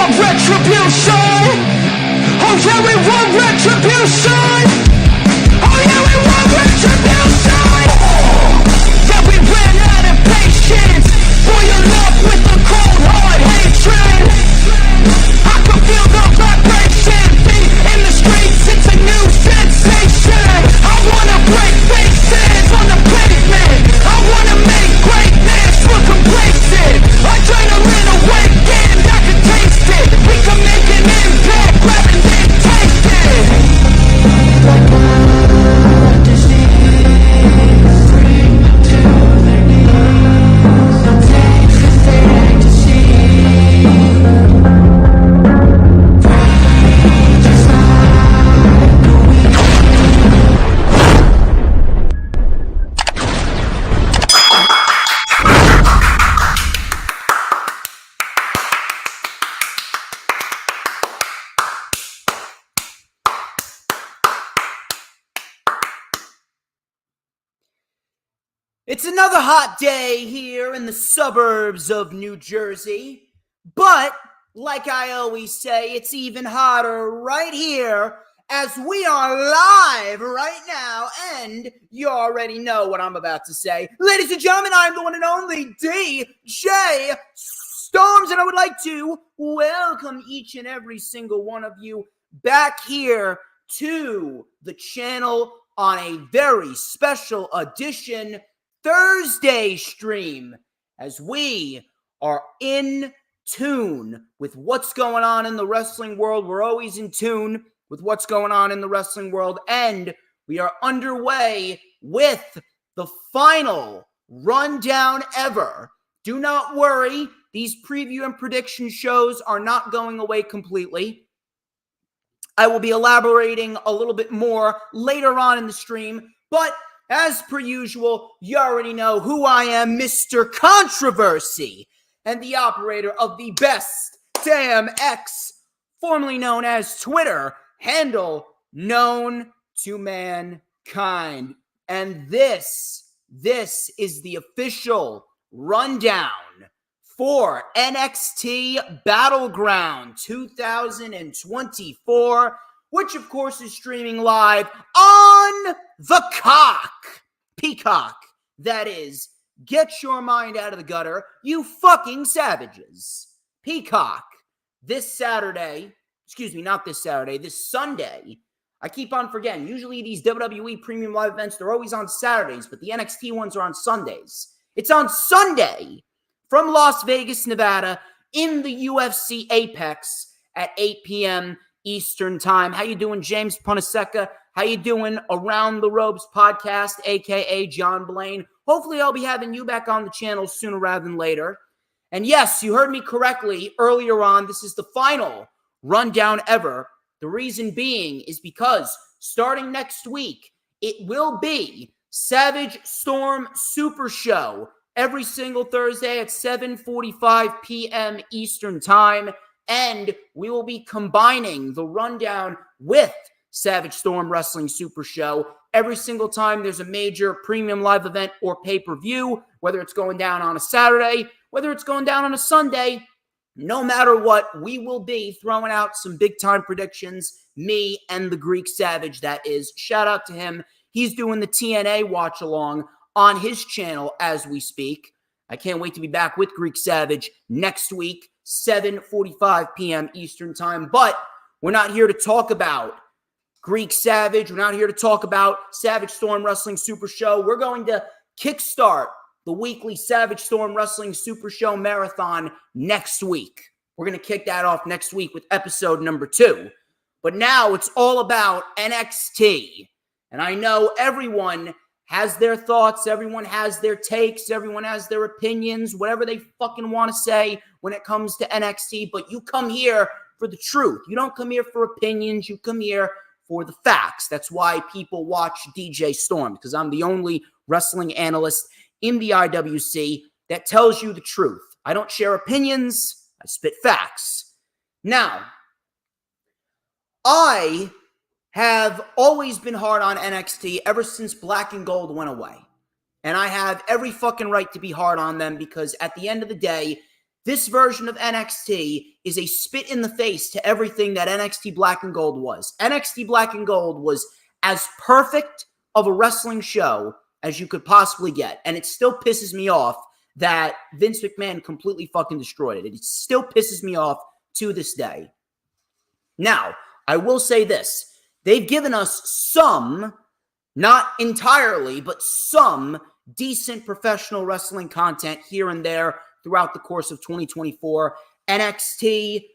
want retribution. Oh yeah, we want retribution. Oh yeah, we want retribution. Yeah, we ran out of patience. Boil up with the cold hard hatred. I can feel the vibration. Beat in the streets, it's a new sensation. I wanna break faces on the pavement. I wanna make greatness look complacent. Adrenaline awakened, I can taste it. We can make an impact, grab it and take it. Like a disease, bring them to their knees. No takes as they like to see. Just like the wind. It's another hot day here in the suburbs of New Jersey, but like I always say, it's even hotter right here as we are live right now, and you already know what I'm about to say. Ladies and gentlemen, I'm the one and only DJ Storms, and I would like to welcome each and every single one of you back here to the channel on a very special edition Thursday stream, as we are in tune with what's going on in the wrestling world. We're always in tune with what's going on in the wrestling world, and we are underway with the final rundown ever. Do not worry, these preview and prediction shows are not going away completely. I will be elaborating a little bit more later on in the stream, but as per usual, you already know who I am, Mr. Controversy, and the operator of the best damn X, formerly known as Twitter, handle known to mankind. And this is the official rundown for NXT BattleGround 2024, which of course is streaming live on the Peacock. That is, get your mind out of the gutter, you fucking savages. Peacock, this Sunday. I keep on forgetting. Usually these WWE Premium Live events, they're always on Saturdays, but the NXT ones are on Sundays. It's on Sunday from Las Vegas, Nevada, in the UFC Apex at 8 p.m. Eastern Time. How you doing, James Punaseca? How you doing, Around the Ropes podcast, a.k.a. John Blaine? Hopefully I'll be having you back on the channel sooner rather than later. And yes, you heard me correctly earlier on. This is the final rundown ever. The reason being is because starting next week, it will be Savage Storm Super Show every single Thursday at 7:45 p.m. Eastern Time. And we will be combining the rundown with Savage Storm Wrestling Super Show every single time there's a major premium live event or pay-per-view, whether it's going down on a Saturday, whether it's going down on a Sunday. No matter what, we will be throwing out some big-time predictions, me and the Greek Savage, that is. Shout out to him. He's doing the TNA watch-along on his channel as we speak. I can't wait to be back with Greek Savage next week, 7:45 p.m. Eastern Time. But we're not here to talk about Greek Savage. We're not here to talk about Savage Storm Wrestling Super Show. We're going to kickstart the weekly Savage Storm Wrestling Super Show marathon next week. We're going to kick that off next week with episode number 2. But now it's all about NXT. And I know everyone has their thoughts, everyone has their takes, everyone has their opinions, whatever they fucking want to say when it comes to NXT, but you come here for the truth. You don't come here for opinions, you come here for the facts. That's why people watch DJ Storm, because I'm the only wrestling analyst in the IWC that tells you the truth. I don't share opinions, I spit facts. Now, I have always been hard on NXT ever since Black and Gold went away. And I have every fucking right to be hard on them because at the end of the day, this version of NXT is a spit in the face to everything that NXT Black and Gold was. NXT Black and Gold was as perfect of a wrestling show as you could possibly get. And it still pisses me off that Vince McMahon completely fucking destroyed it. It still pisses me off to this day. Now, I will say this. They've given us some, not entirely, but some decent professional wrestling content here and there throughout the course of 2024. NXT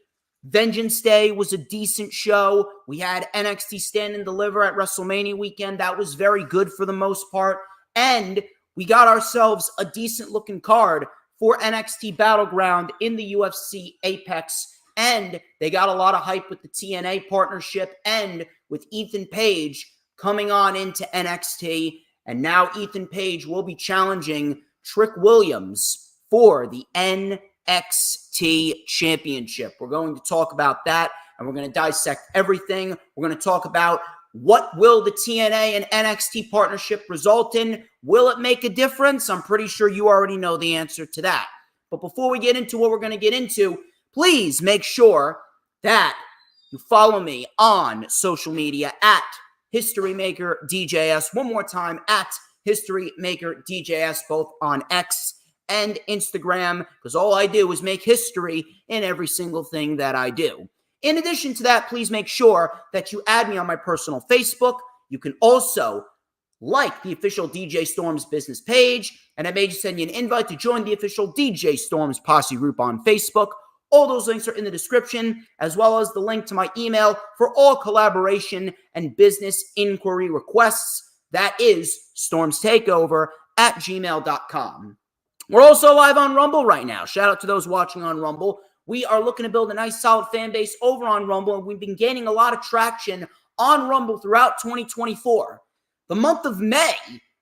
Vengeance Day was a decent show. We had NXT Stand and Deliver at WrestleMania weekend. That was very good for the most part. And we got ourselves a decent looking card for NXT BattleGround in the UFC Apex. And they got a lot of hype with the TNA partnership and with Ethan Page coming on into NXT. And now Ethan Page will be challenging Trick Williams for the NXT Championship. We're going to talk about that, and we're going to dissect everything. We're going to talk about what will the TNA and NXT partnership result in. Will it make a difference? I'm pretty sure you already know the answer to that. But before we get into what we're going to get into, please make sure that you follow me on social media at HistoryMakerDJS. One more time, at HistoryMakerDJS, both on X and Instagram, because all I do is make history in every single thing that I do. In addition to that, please make sure that you add me on my personal Facebook. You can also like the official DJ Storms business page, and I may just send you an invite to join the official DJ Storms Posse group on Facebook. All those links are in the description, as well as the link to my email for all collaboration and business inquiry requests. That is StormsTakeOver@gmail.com. We're also live on Rumble right now. Shout out to those watching on Rumble. We are looking to build a nice, solid fan base over on Rumble, and we've been gaining a lot of traction on Rumble throughout 2024. The month of May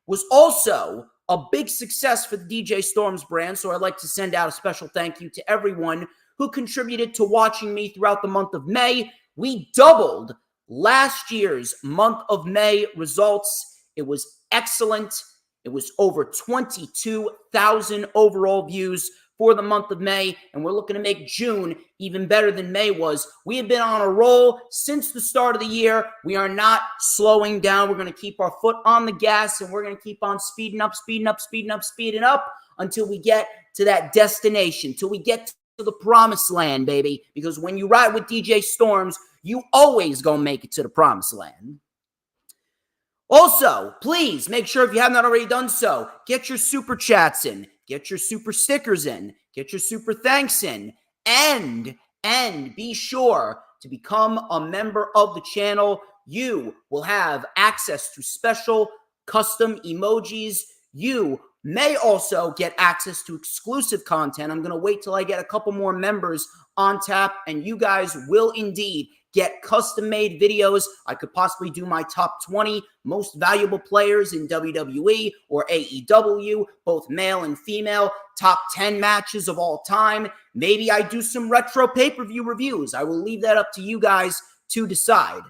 was also a big success for the DJ Storms brand, so I'd like to send out a special thank you to everyone who contributed to watching me throughout the month of May. We doubled last year's month of May results. It was excellent. It was over 22,000 overall views for the month of May, and we're looking to make June even better than May was. We have been on a roll since the start of the year. We are not slowing down. We're going to keep our foot on the gas, and we're going to keep on speeding up until we get to that destination, till we get to the promised land, baby. Because when you ride with DJ Storms, you always gonna make it to the promised land. Also, please make sure, if you have not already done so, get your super chats in, get your super stickers in, get your super thanks in, and be sure to become a member of the channel. You will have access to special custom emojis. You may also get access to exclusive content. I'm going to wait till I get a couple more members on tap, and you guys will indeed get custom-made videos. I could possibly do my top 20 most valuable players in WWE or AEW, both male and female, top 10 matches of all time. Maybe I do some retro pay-per-view reviews. I will leave that up to you guys to decide.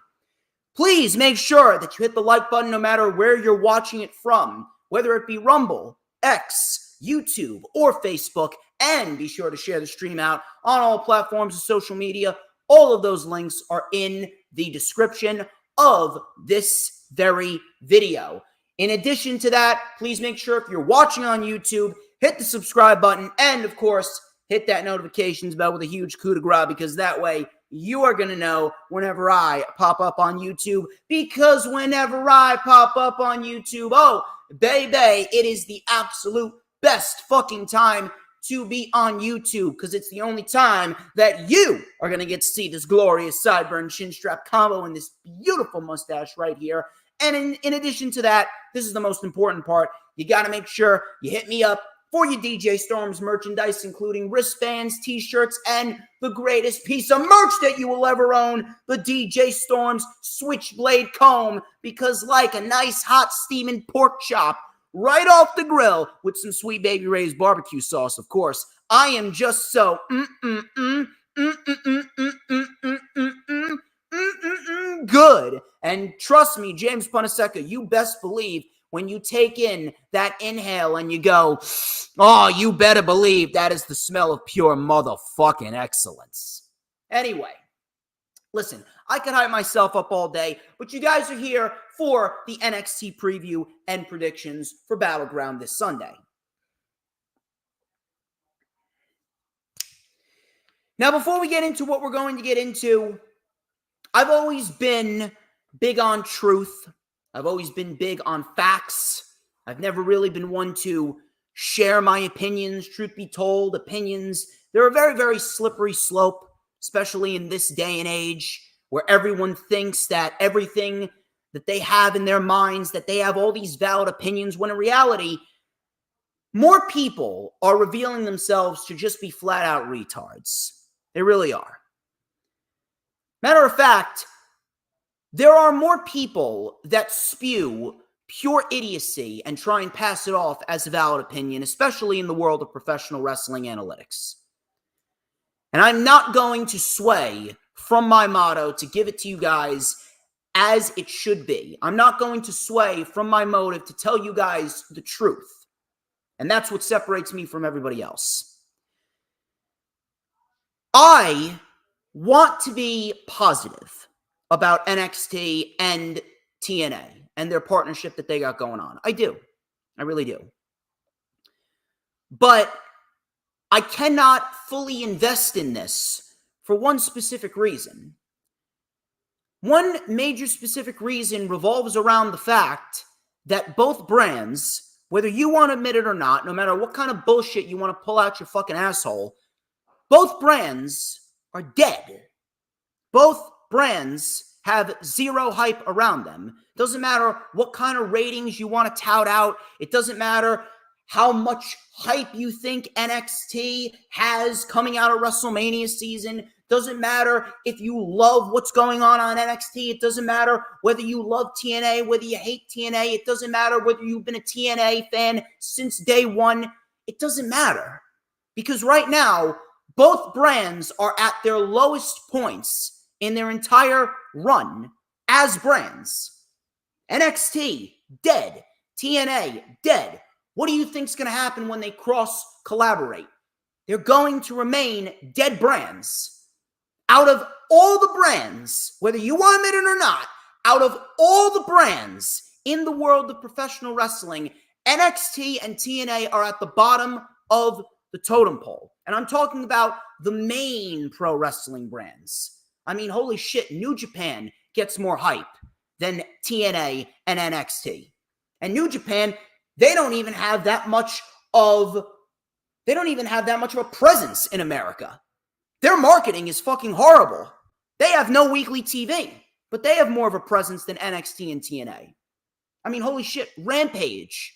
Please make sure that you hit the like button no matter where you're watching it from, whether it be Rumble, X, YouTube, or Facebook, and be sure to share the stream out on all platforms of social media. All of those links are in the description of this very video. In addition to that, please make sure, if you're watching on YouTube, hit the subscribe button, and of course, hit that notifications bell with a huge coup de grace, because that way you are going to know whenever I pop up on YouTube. Because whenever I pop up on YouTube, oh, baby, it is the absolute best fucking time to be on YouTube, because it's the only time that you are going to get to see this glorious sideburn chin strap combo and this beautiful mustache right here. And in addition to that, this is the most important part. You got to make sure you hit me up for your DJ Storms merchandise, including wristbands, t-shirts, and the greatest piece of merch that you will ever own, the DJ Storms Switchblade Comb, because like a nice hot steaming pork chop right off the grill with some Sweet Baby Ray's barbecue sauce, of course, I am just so good. And trust me, James Punaseca, you best believe when you take in that inhale and you go, oh, you better believe that is the smell of pure motherfucking excellence. Anyway, listen, I could hype myself up all day, but you guys are here for the NXT preview and predictions for BattleGround this Sunday. Now, before we get into what we're going to get into, I've always been big on truth. I've always been big on facts. I've never really been one to share my opinions. Truth be told, opinions, they're a very, very slippery slope, especially in this day and age where everyone thinks that everything that they have in their minds, that they have all these valid opinions, when in reality, more people are revealing themselves to just be flat out retards. They really are. Matter of fact, there are more people that spew pure idiocy and try and pass it off as a valid opinion, especially in the world of professional wrestling analytics. And I'm not going to sway from my motto to give it to you guys as it should be. I'm not going to sway from my motive to tell you guys the truth. And that's what separates me from everybody else. I want to be positive about NXT and TNA and their partnership that they got going on. I do. I really do. But I cannot fully invest in this for one specific reason. One major specific reason revolves around the fact that both brands, whether you want to admit it or not, no matter what kind of bullshit you want to pull out your fucking asshole, both brands are dead. Both brands have zero hype around them. Doesn't matter what kind of ratings you want to tout out. It doesn't matter how much hype you think NXT has coming out of WrestleMania season. Doesn't matter if you love what's going on NXT. It doesn't matter whether you love TNA, whether you hate TNA. It doesn't matter whether you've been a TNA fan since day one. It doesn't matter. Because right now, both brands are at their lowest points in their entire run as brands. NXT, dead. TNA, dead. What do you think's going to happen when they cross-collaborate? They're going to remain dead brands. Out of all the brands, whether you want to admit it or not, out of all the brands in the world of professional wrestling, NXT and TNA are at the bottom of the totem pole. And I'm talking about the main pro wrestling brands. I mean, holy shit, New Japan gets more hype than TNA and NXT. And New Japan, they don't even have that much of a presence in America. Their marketing is fucking horrible. They have no weekly TV, but they have more of a presence than NXT and TNA. I mean, holy shit, Rampage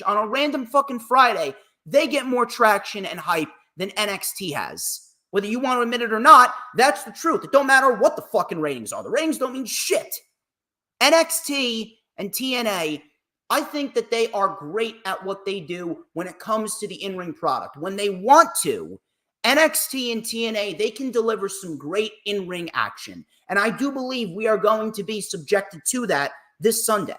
on a random fucking Friday, they get more traction and hype than NXT has. Whether you want to admit it or not, that's the truth. It don't matter what the fucking ratings are. The ratings don't mean shit. NXT and TNA, I think that they are great at what they do when it comes to the in-ring product. When they want to, NXT and TNA, they can deliver some great in-ring action. And I do believe we are going to be subjected to that this Sunday.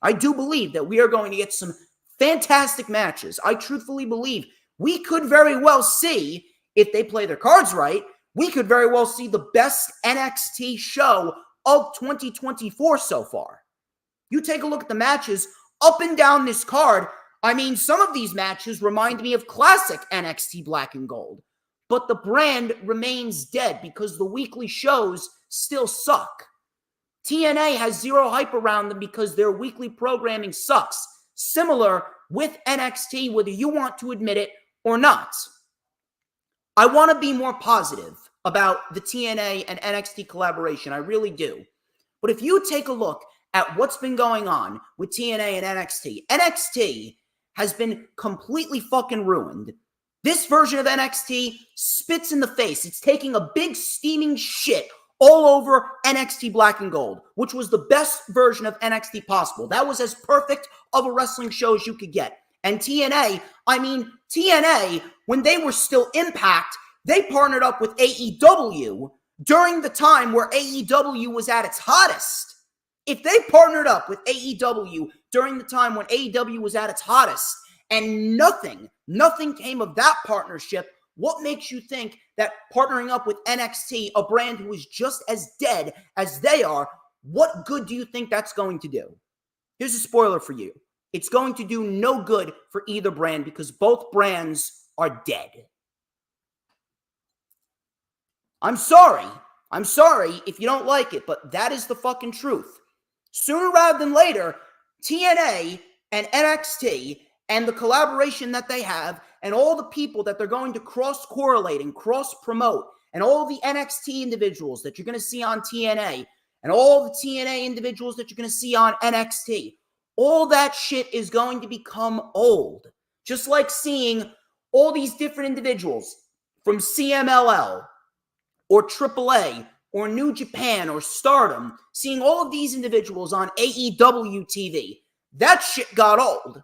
I do believe that we are going to get some fantastic matches. I truthfully believe we could very well see, if they play their cards right, we could very well see the best NXT show of 2024 so far. You take a look at the matches up and down this card. I mean, some of these matches remind me of classic NXT Black and Gold. But the brand remains dead because the weekly shows still suck. TNA has zero hype around them because their weekly programming sucks. Similar with NXT, whether you want to admit it or not. I want to be more positive about the TNA and NXT collaboration. I really do. But if you take a look at what's been going on with TNA and NXT has been completely fucking ruined. This version of NXT spits in the face. It's taking a big steaming shit all over NXT Black and Gold, which was the best version of NXT possible. That was as perfect of a wrestling show as you could get. And TNA, when they were still Impact, they partnered up with AEW during the time where AEW was at its hottest. If they partnered up with AEW during the time when AEW was at its hottest, and nothing came of that partnership. What makes you think that partnering up with NXT, a brand who is just as dead as they are, what good do you think that's going to do? Here's a spoiler for you. It's going to do no good for either brand because both brands are dead. I'm sorry if you don't like it, but that is the fucking truth. Sooner rather than later, TNA and NXT and the collaboration that they have and all the people that they're going to cross-correlate and cross-promote and all the NXT individuals that you're going to see on TNA and all the TNA individuals that you're going to see on NXT, all that shit is going to become old. Just like seeing all these different individuals from CMLL or AAA or New Japan or Stardom, seeing all of these individuals on AEW TV, that shit got old.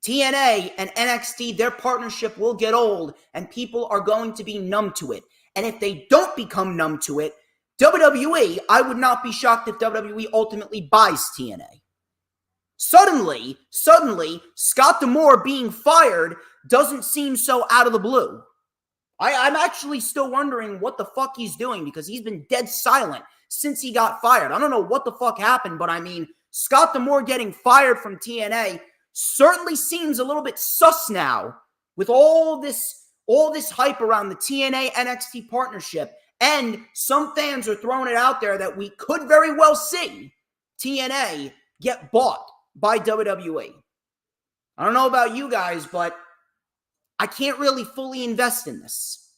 TNA and NXT, their partnership will get old and people are going to be numb to it. And if they don't become numb to it, WWE, I would not be shocked if WWE ultimately buys TNA. Suddenly, Scott D'Amore being fired doesn't seem so out of the blue. I'm actually still wondering what the fuck he's doing because he's been dead silent since he got fired. I don't know what the fuck happened, but I mean, Scott D'Amore getting fired from TNA certainly seems a little bit sus now with all this hype around the TNA NXT partnership. And some fans are throwing it out there that we could very well see TNA get bought by WWE. I don't know about you guys, but I can't really fully invest in this.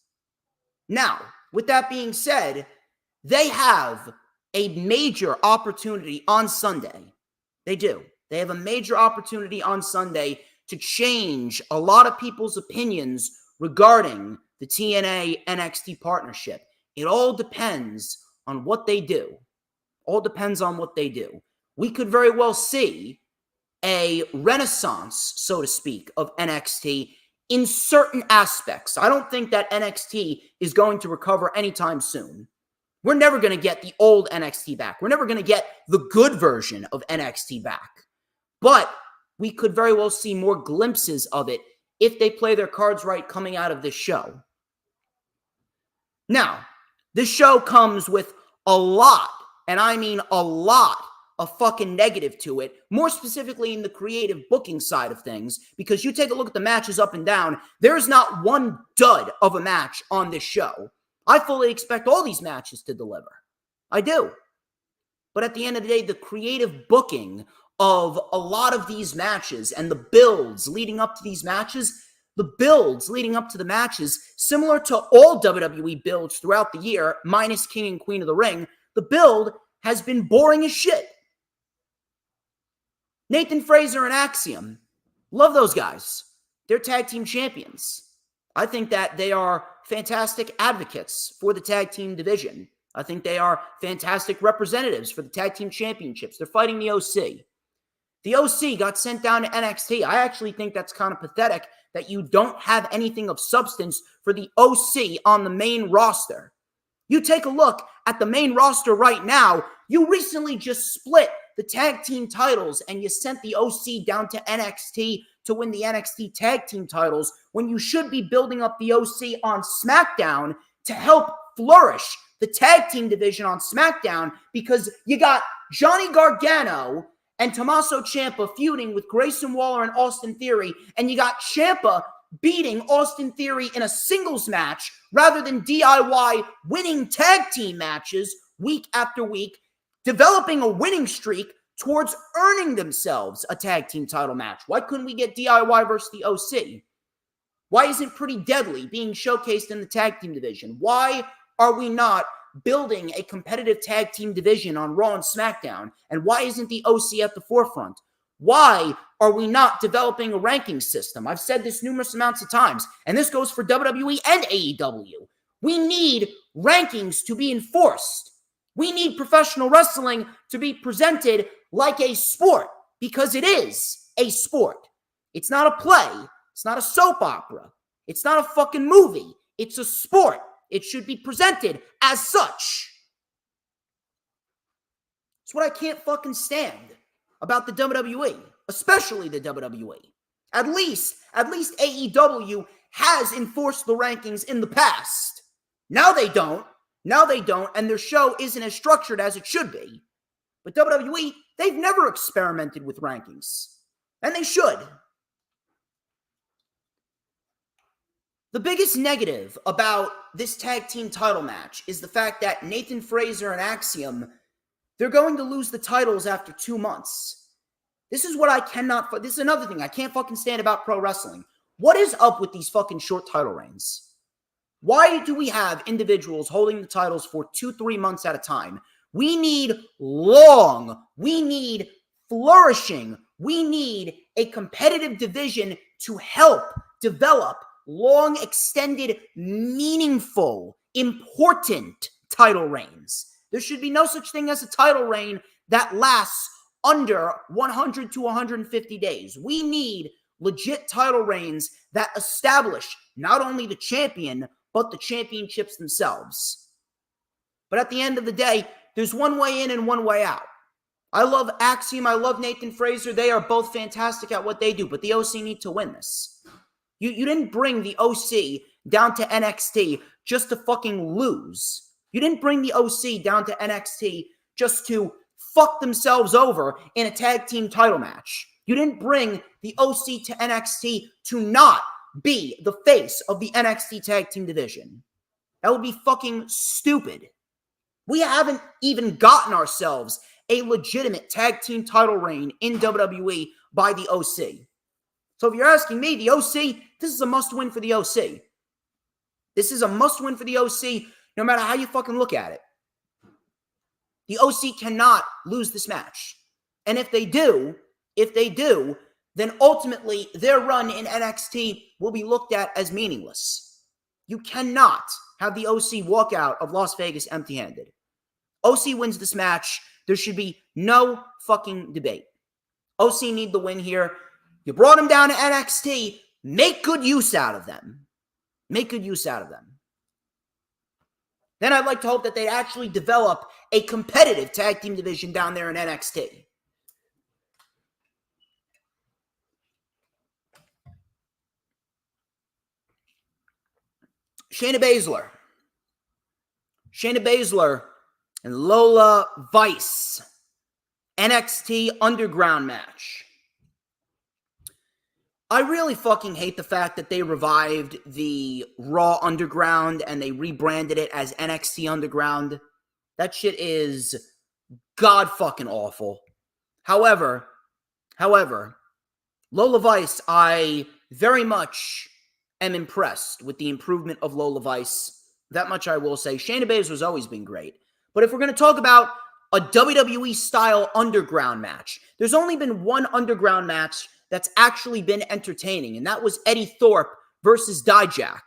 Now, with that being said, they have a major opportunity on Sunday. They do. They have a major opportunity on Sunday to change a lot of people's opinions regarding the TNA NXT partnership. It all depends on what they do. All depends on what they do. We could very well see a renaissance, so to speak, of NXT in certain aspects. I don't think that NXT is going to recover anytime soon. We're never going to get the old NXT back. We're never going to get the good version of NXT back. But we could very well see more glimpses of it if they play their cards right coming out of this show. Now, this show comes with a lot, and I mean a lot, of fucking negative to it, more specifically in the creative booking side of things, because you take a look at the matches up and down, there's not one dud of a match on this show. I fully expect all these matches to deliver. I do. But at the end of the day, the creative booking of a lot of these matches and the builds leading up to these matches, similar to all WWE builds throughout the year, minus King and Queen of the Ring, the build has been boring as shit. Nathan Fraser and Axiom, love those guys. They're tag team champions. I think that they are fantastic advocates for the tag team division. I think they are fantastic representatives for the tag team championships. They're fighting the OC. The OC got sent down to NXT. I actually think that's kind of pathetic that you don't have anything of substance for the OC on the main roster. You take a look at the main roster right now, you recently just split the tag team titles and you sent the OC down to NXT to win the NXT tag team titles when you should be building up the OC on SmackDown to help flourish the tag team division on SmackDown, because you got Johnny Gargano and Tommaso Ciampa feuding with Grayson Waller and Austin Theory, and you got Ciampa beating Austin Theory in a singles match rather than DIY winning tag team matches week after week, developing a winning streak towards earning themselves a tag team title match. Why couldn't we get DIY versus the OC? Why isn't Pretty Deadly being showcased in the tag team division? Why are we not building a competitive tag team division on Raw and SmackDown? And why isn't the OC at the forefront? Why are we not developing a ranking system? I've said this numerous amounts of times, and this goes for WWE and AEW. We need rankings to be enforced. We need professional wrestling to be presented like a sport, because it is a sport. It's not a play. It's not a soap opera. It's not a fucking movie. It's a sport. It should be presented as such. It's what I can't fucking stand. about the WWE, especially the WWE. At least AEW has enforced the rankings in the past. Now they don't, and their show isn't as structured as it should be. But WWE, they've never experimented with rankings, and they should. The biggest negative about this tag team title match is the fact that Nathan Frazer and Axiom, they're going to lose the titles after 2 months. This is another thing I can't fucking stand about pro wrestling. What is up with these fucking short title reigns? Why do we have individuals holding the titles for 2-3 months at a time? We need we need flourishing, we need a competitive division to help develop long, extended, meaningful, important title reigns. There should be no such thing as a title reign that lasts under 100 to 150 days. We need legit title reigns that establish not only the champion, but the championships themselves. But at the end of the day, there's one way in and one way out. I love Axiom. I love Nathan Frazer. They are both fantastic at what they do, but the OC need to win this. You didn't bring the OC down to NXT just to fucking lose. You didn't bring the OC down to NXT just to fuck themselves over in a tag team title match. You didn't bring the OC to NXT to not be the face of the NXT tag team division. That would be fucking stupid. We haven't even gotten ourselves a legitimate tag team title reign in WWE by the OC. So if you're asking me, the OC, this is a must-win for the OC. This is a must-win for the OC, no matter how you fucking look at it. The OC cannot lose this match. And if they do, then ultimately their run in NXT will be looked at as meaningless. You cannot have the OC walk out of Las Vegas empty-handed. OC wins this match. There should be no fucking debate. OC need the win here. You brought them down to NXT. Make good use out of them. Make good use out of them. Then I'd like to hope that they actually develop a competitive tag team division down there in NXT. Shayna Baszler and Lola Vice. NXT Underground match. I really fucking hate the fact that they revived the Raw Underground and they rebranded it as NXT Underground. That shit is god fucking awful. However, Lola Vice, I very much am impressed with the improvement of Lola Vice. That much I will say. Shayna Baszler's always been great. But if we're going to talk about a WWE-style underground match, there's only been one underground match that's actually been entertaining, and that was Eddie Thorpe versus Dijak.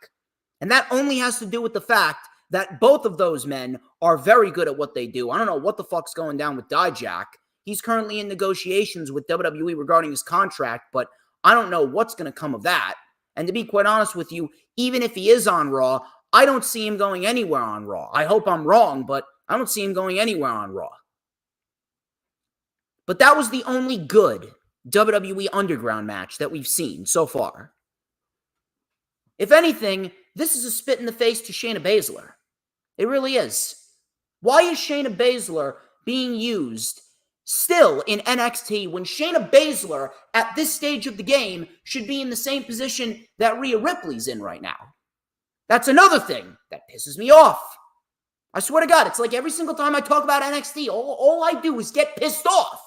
And that only has to do with the fact that both of those men are very good at what they do. I don't know what the fuck's going down with Dijak. He's currently in negotiations with WWE regarding his contract, but I don't know what's going to come of that. And to be quite honest with you, even if he is on Raw, I don't see him going anywhere on Raw. I hope I'm wrong, but I don't see him going anywhere on Raw. But that was the only good WWE Underground match that we've seen so far. If anything, this is a spit in the face to Shayna Baszler. It really is. Why is Shayna Baszler being used still in NXT when Shayna Baszler at this stage of the game should be in the same position that Rhea Ripley's in right now? That's another thing that pisses me off. I swear to God, it's like every single time I talk about NXT, all I do is get pissed off.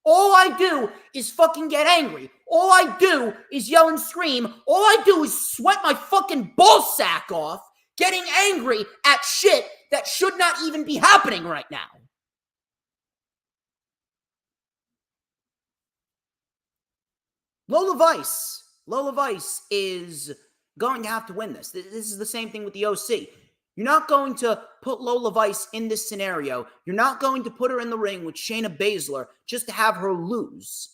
All I do is fucking get angry. All I do is yell and scream. All I do is sweat my fucking ballsack off, getting angry at shit that should not even be happening right now. Lola Vice is going to have to win this. This is the same thing with the OC. You're not going to put Lola Vice in this scenario. You're not going to put her in the ring with Shayna Baszler just to have her lose.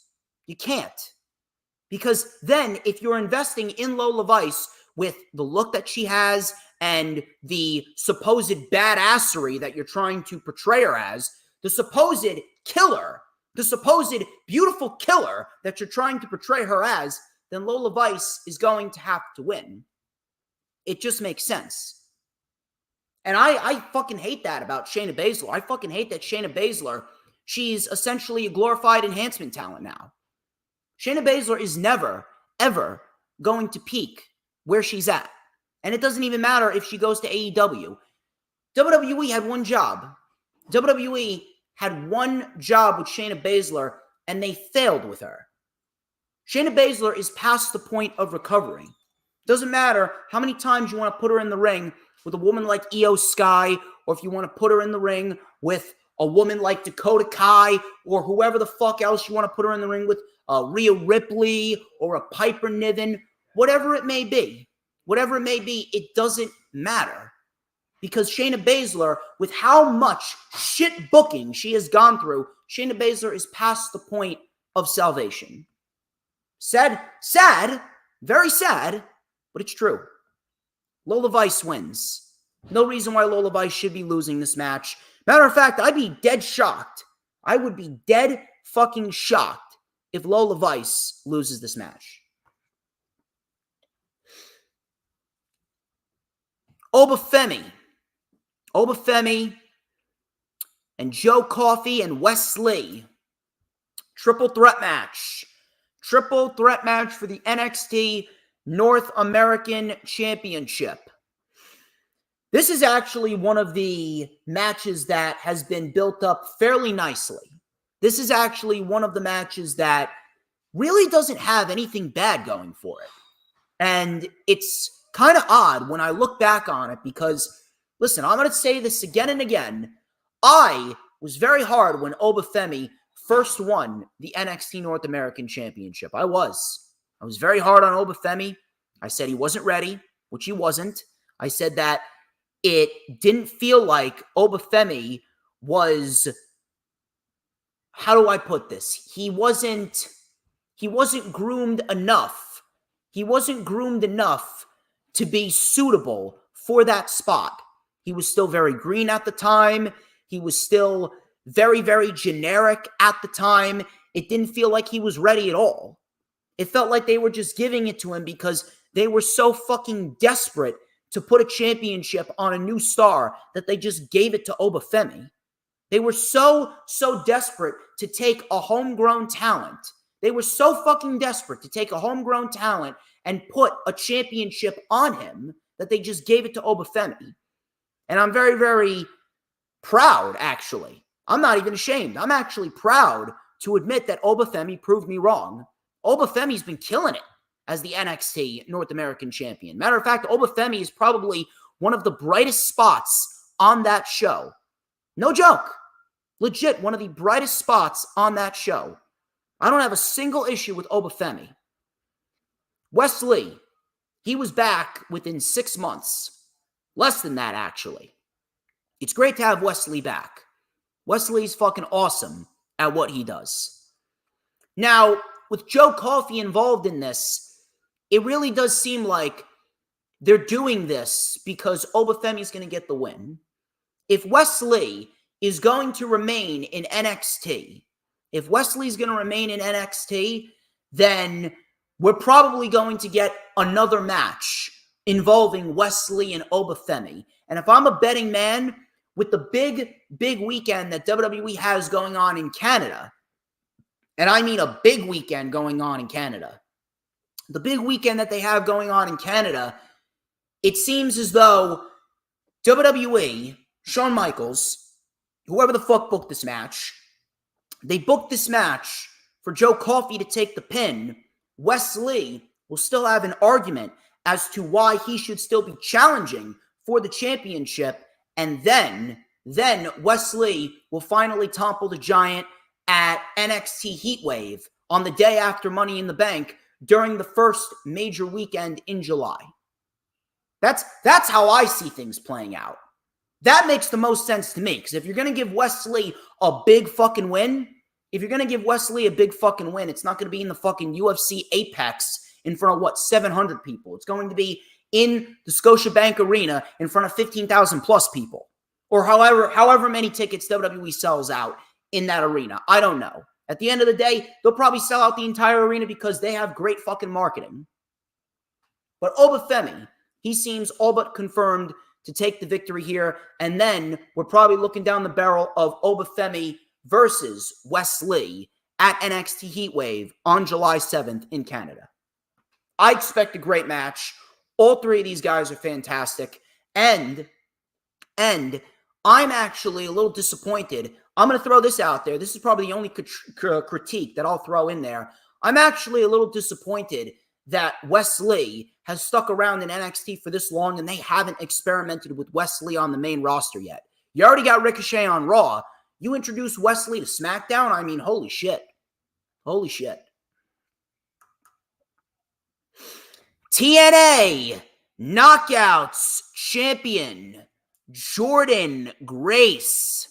You can't. Because then if you're investing in Lola Vice with the look that she has and the supposed badassery that you're trying to portray her as, the supposed killer the supposed beautiful killer that you're trying to portray her as, then Lola Vice is going to have to win. It just makes sense. And I fucking hate that about Shayna Baszler. I fucking hate that Shayna Baszler, she's essentially a glorified enhancement talent now. Shayna Baszler is never, ever going to peak where she's at. And it doesn't even matter if she goes to AEW. WWE had one job. WWE had one job with Shayna Baszler, and they failed with her. Shayna Baszler is past the point of recovery. Doesn't matter how many times you want to put her in the ring with a woman like Io Sky, or if you want to put her in the ring with a woman like Dakota Kai, or whoever the fuck else you want to put her in the ring with, Rhea Ripley, or a Piper Niven, whatever it may be. Whatever it may be, it doesn't matter. Because Shayna Baszler, with how much shit booking she has gone through, Shayna Baszler is past the point of salvation. Sad, very sad, but it's true. Lola Vice wins. No reason why Lola Vice should be losing this match. Matter of fact, I'd be dead shocked. I would be dead fucking shocked if Lola Vice loses this match. Obafemi and Joe Coffey and Wes Lee. Triple threat match. Triple threat match for the NXT North American Championship. This is actually one of the matches that has been built up fairly nicely. This is actually one of the matches that really doesn't have anything bad going for it. And it's kind of odd when I look back on it because, listen, I'm going to say this again and again. I was very hard when Obafemi first won the NXT North American Championship. I was very hard on Obafemi. I said he wasn't ready, which he wasn't. I said that it didn't feel like Obafemi was, how do I put this? He wasn't groomed enough. He wasn't groomed enough to be suitable for that spot. He was still very green at the time. He was still very, very generic at the time. It didn't feel like he was ready at all. It felt like they were just giving it to him because they were so fucking desperate to put a championship on a new star that they just gave it to Obafemi. They were so desperate to take a homegrown talent. They were so fucking desperate to take a homegrown talent and put a championship on him that they just gave it to Obafemi. And I'm very, very proud, actually. I'm not even ashamed. I'm actually proud to admit that Obafemi proved me wrong. Obafemi's been killing it as the NXT North American Champion. Matter of fact, Obafemi is probably one of the brightest spots on that show. No joke. Legit, one of the brightest spots on that show. I don't have a single issue with Obafemi. Wes Lee, he was back within 6 months. Less than that, actually. It's great to have Wes Lee back. Wes Lee's fucking awesome at what he does. Now, with Joe Coffey involved in this, it really does seem like they're doing this because Obafemi's going to get the win. If Wes Lee is going to remain in NXT, if Wes Lee's going to remain in NXT, then we're probably going to get another match involving Wes Lee and Obafemi. And if I'm a betting man, with the big weekend that WWE has going on in Canada, and I mean a big weekend going on in Canada, the big weekend that they have going on in Canada, it seems as though WWE, Shawn Michaels, whoever the fuck booked this match, they booked this match for Joe Coffey to take the pin. Wes Lee will still have an argument as to why he should still be challenging for the championship. And then Wes Lee will finally topple the Giant at NXT Heatwave on the day after Money in the Bank during the first major weekend in July. That's how I see things playing out. That makes the most sense to me, because if you're going to give Wes Lee a big fucking win, it's not going to be in the fucking UFC Apex in front of, 700 people. It's going to be in the Scotiabank Arena in front of 15,000 plus people. Or however many tickets WWE sells out in that arena. I don't know. At the end of the day, they'll probably sell out the entire arena because they have great fucking marketing. But Obafemi, he seems all but confirmed to take the victory here. And then we're probably looking down the barrel of Obafemi versus Wes Lee at NXT Heatwave on July 7th in Canada. I expect a great match. All three of these guys are fantastic. And I'm actually a little disappointed. I'm going to throw this out there. This is probably the only critique that I'll throw in there. I'm actually a little disappointed that Wes Lee has stuck around in NXT for this long and they haven't experimented with Wes Lee on the main roster yet. You already got Ricochet on Raw. You introduce Wes Lee to SmackDown? I mean, holy shit. Holy shit. TNA Knockouts champion Jordan Grace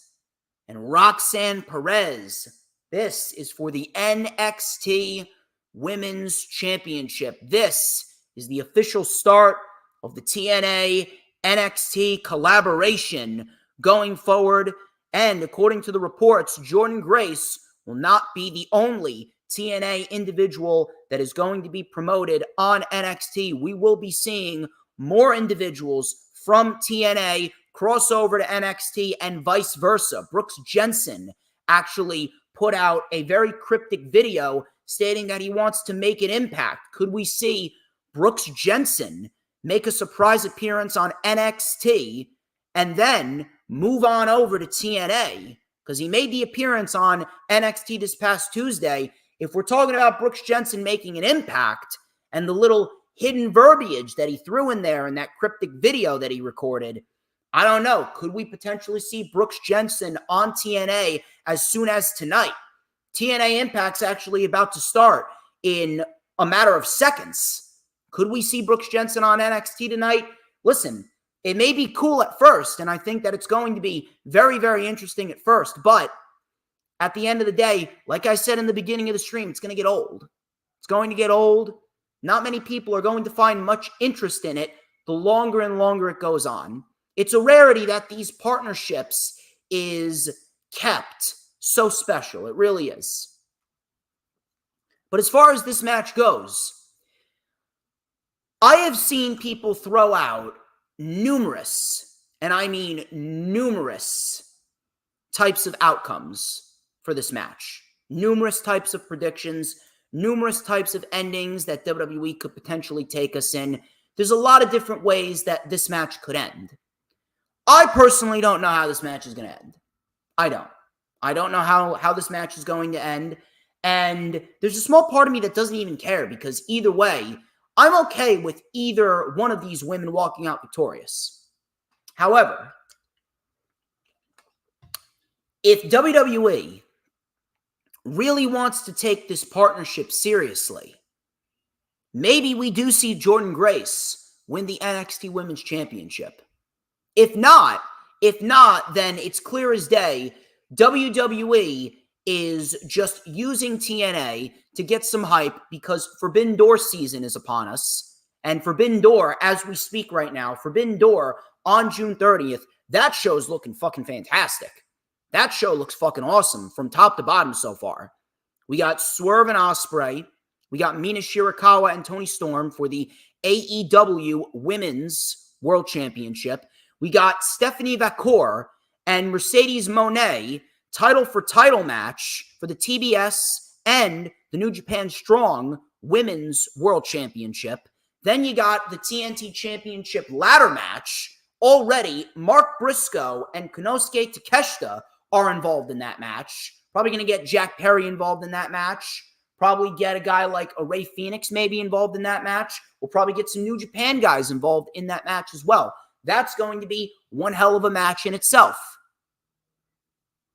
and Roxanne Perez. This is for the NXT Women's Championship. This is the official start of the TNA NXT collaboration going forward. And according to the reports, Jordan Grace will not be the only TNA individual that is going to be promoted on NXT. We will be seeing more individuals from TNA cross over to NXT and vice versa. Brooks Jensen actually put out a very cryptic video stating that he wants to make an impact. Could we see Brooks Jensen make a surprise appearance on NXT and then move on over to TNA? Because he made the appearance on NXT this past Tuesday. If we're talking about Brooks Jensen making an impact and the little hidden verbiage that he threw in there in that cryptic video that he recorded, I don't know. Could we potentially see Brooks Jensen on TNA as soon as tonight? TNA Impact's actually about to start in a matter of seconds. Could we see Brooks Jensen on NXT tonight? Listen, it may be cool at first, and I think that it's going to be very, very interesting at first, but at the end of the day, like I said in the beginning of the stream, it's going to get old. It's going to get old. Not many people are going to find much interest in it the longer and longer it goes on. It's a rarity that these partnerships is kept so special. It really is. But as far as this match goes, I have seen people throw out numerous, and I mean numerous, types of outcomes for this match. Numerous types of predictions, numerous types of endings that WWE could potentially take us in. There's a lot of different ways that this match could end. I personally don't know how this match is going to end. I don't know how this match is going to end. And there's a small part of me that doesn't even care because either way, I'm okay with either one of these women walking out victorious. However, if WWE really wants to take this partnership seriously, maybe we do see Jordan Grace win the NXT Women's Championship. If not, then it's clear as day WWE is just using TNA to get some hype because Forbidden Door season is upon us. And Forbidden Door, as we speak right now, Forbidden Door on June 30th, that show's looking fucking fantastic. That show looks fucking awesome from top to bottom so far. We got Swerve and Ospreay. We got Mina Shirakawa and Toni Storm for the AEW Women's World Championship. We got Stephanie Vacour and Mercedes Moné title for title match for the TBS and the New Japan Strong Women's World Championship. Then you got the TNT Championship ladder match. Already, Mark Briscoe and Konosuke Takeshita are involved in that match. Probably going to get Jack Perry involved in that match. Probably get a guy like a Rey Fenix maybe involved in that match. We'll probably get some New Japan guys involved in that match as well. That's going to be one hell of a match in itself.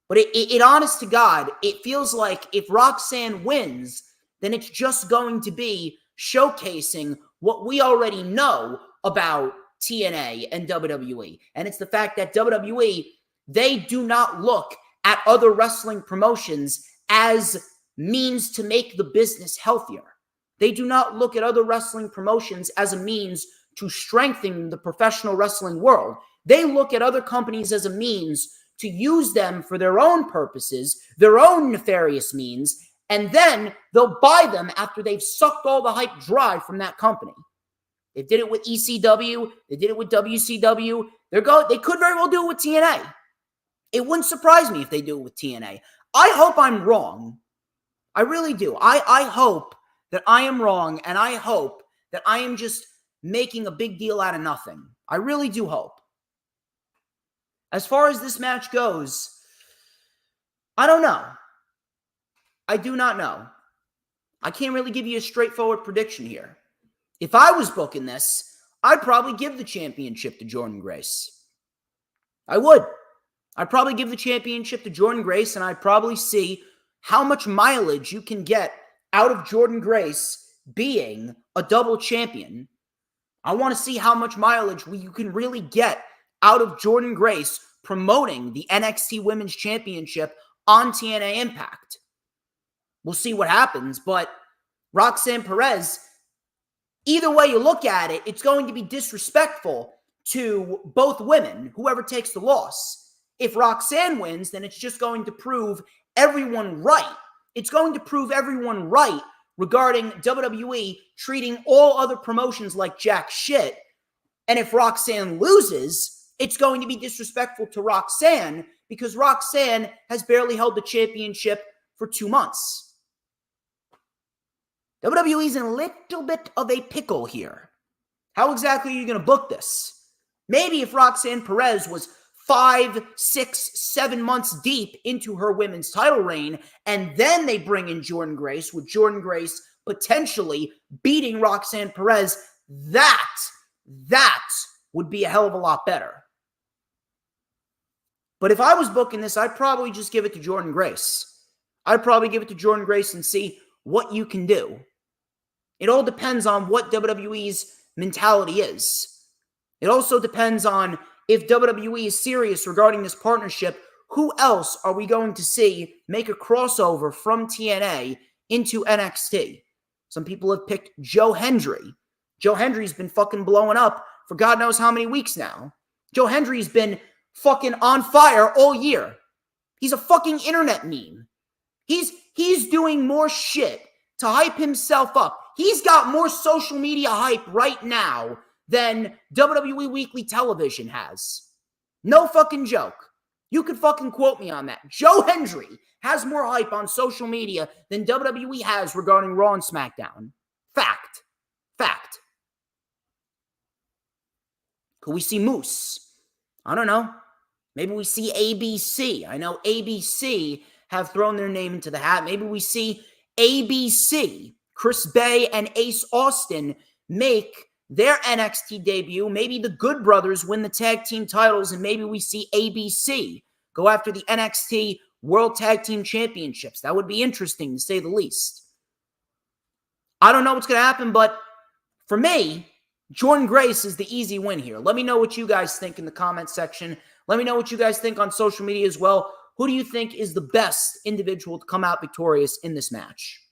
But it honest to God, it feels like if Roxanne wins, then it's just going to be showcasing what we already know about TNA and WWE. And it's the fact that WWE, they do not look at other wrestling promotions as means to make the business healthier. They do not look at other wrestling promotions as a means to strengthen the professional wrestling world. They look at other companies as a means to use them for their own purposes, their own nefarious means, and then they'll buy them after they've sucked all the hype dry from that company. They did it with ECW. They did it with WCW. They could very well do it with TNA. It wouldn't surprise me if they do it with TNA. I hope I'm wrong. I really do. I hope that I am wrong, and I hope that I am just making a big deal out of nothing. I really do hope. As far as this match goes, I don't know. I do not know. I can't really give you a straightforward prediction here. If I was booking this, I'd probably give the championship to Jordynne Grace. I would. I'd probably give the championship to Jordynne Grace, and I'd probably see how much mileage you can get out of Jordynne Grace being a double champion. I want to see how much mileage you can really get out of Jordynne Grace promoting the NXT Women's Championship on TNA Impact. We'll see what happens, but Roxanne Perez, either way you look at it, it's going to be disrespectful to both women, whoever takes the loss. If Roxanne wins, then it's just going to prove everyone right. It's going to prove everyone right regarding WWE treating all other promotions like jack shit. And if Roxanne loses, it's going to be disrespectful to Roxanne because Roxanne has barely held the championship for 2 months. WWE's in a little bit of a pickle here. How exactly are you going to book this? Maybe if Roxanne Perez was 5, 6, 7 months deep into her women's title reign, and then they bring in Jordynne Grace, with Jordynne Grace potentially beating Roxanne Perez, that would be a hell of a lot better. But if I was booking this, I'd probably just give it to Jordynne Grace. I'd probably give it to Jordynne Grace and see what you can do. It all depends on what WWE's mentality is. It also depends on if WWE is serious regarding this partnership. Who else are we going to see make a crossover from TNA into NXT? Some people have picked Joe Hendry. Joe Hendry's been fucking blowing up for God knows how many weeks now. Joe Hendry's been fucking on fire all year. He's a fucking internet meme. He's doing more shit to hype himself up. He's got more social media hype right now than WWE Weekly Television has. No fucking joke. You could fucking quote me on that. Joe Hendry has more hype on social media than WWE has regarding Raw and SmackDown. Fact. Could we see Moose? I don't know. Maybe we see ABC. I know ABC have thrown their name into the hat. Maybe we see ABC, Chris Bay and Ace Austin, make their NXT debut. Maybe the Good Brothers win the tag team titles, and maybe we see ABC go after the NXT World Tag Team Championships. That would be interesting, to say the least. I don't know what's going to happen, but for me, Jordynne Grace is the easy win here. Let me know what you guys think in the comment section. Let me know what you guys think on social media as well. Who do you think is the best individual to come out victorious in this match?